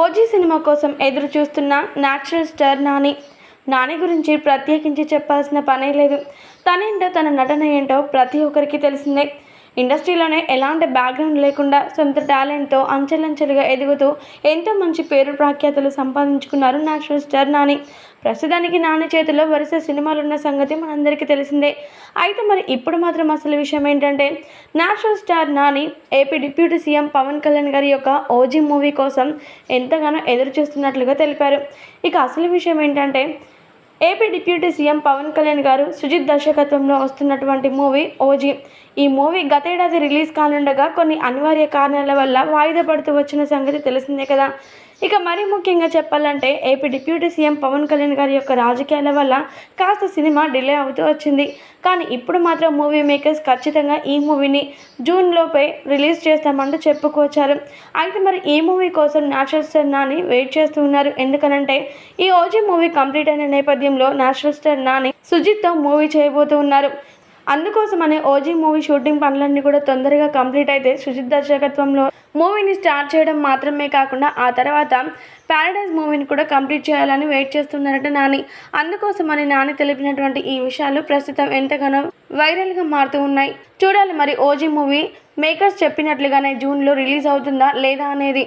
OG cinema కోసం ఎదురు చూస్తున్న న్యాచురల్ స్టార్ నాని గురించి ప్రత్యేకించి చెప్పాల్సిన పనే లేదు. తనేంటో తన నటన ఏంటో ప్రతి ఒక్కరికి తెలిసిందే. ఇండస్ట్రీలోనే ఎలాంటి బ్యాక్గ్రౌండ్ లేకుండా సొంత టాలెంట్తో అంచెలంచెలుగా ఎదుగుతూ ఎంతో మంచి పేరు ప్రఖ్యాతులు సంపాదించుకున్నారు న్యాచురల్ స్టార్ నాని. ప్రస్తుతానికి నాని చేతిలో వరుస సినిమాలున్న సంగతి మనందరికీ తెలిసిందే. అయితే మరి ఇప్పుడు మాత్రం అసలు విషయం ఏంటంటే, natural star Nani AP deputy CM Pawan Kalyan గారి యొక్క ఓజీ మూవీ కోసం ఎంతగానో ఎదురు చూస్తున్నట్లుగా తెలిపారు. ఇక అసలు విషయం ఏంటంటే, AP deputy CM Pawan Kalyan గారు సుజిత్ దర్శకత్వంలో వస్తున్నటువంటి మూవీ ఓజీ. ఈ మూవీ గతేడాది రిలీజ్ కానుండగా కొన్ని అనివార్య కారణాల వల్ల వాయిదా పడుతూ వచ్చిన సంగతి తెలిసిందే కదా. ఇక మరీ ముఖ్యంగా చెప్పాలంటే, AP deputy CM Pawan Kalyan గారి యొక్క రాజకీయాల వల్ల కాస్త సినిమా డిలే అవుతూ వచ్చింది. కానీ ఇప్పుడు మాత్రం మూవీ మేకర్స్ ఖచ్చితంగా ఈ మూవీని జూన్లోపే రిలీజ్ చేస్తామంటూ చెప్పుకొచ్చారు. అయితే మరి ఈ మూవీ కోసం న్యాచురల్ స్టార్ నాని వెయిట్ చేస్తూ ఉన్నారు. ఎందుకనంటే, ఈ ఓజీ మూవీ కంప్లీట్ అయిన నేపథ్యంలో న్యాచురల్ స్టార్ నాని సుజిత్తో మూవీ చేయబోతూ ఉన్నారు. అందుకోసమనే ఓజీ మూవీ షూటింగ్ పనులన్నీ కూడా తొందరగా కంప్లీట్ అయితే సుజిత్ దర్శకత్వంలో మూవీని స్టార్ట్ చేయడం మాత్రమే కాకుండా ఆ తర్వాత ప్యారడైజ్ మూవీని కూడా కంప్లీట్ చేయాలని వెయిట్ చేస్తున్నారట నాని. అందుకోసమని నాని తెలిపినటువంటి ఈ విషయాలు ప్రస్తుతం ఎంతగానో వైరల్గా మారుతూ ఉన్నాయి. చూడాలి మరి ఓజీ మూవీ మేకర్స్ చెప్పినట్లుగానే జూన్లో రిలీజ్ అవుతుందా లేదా అనేది.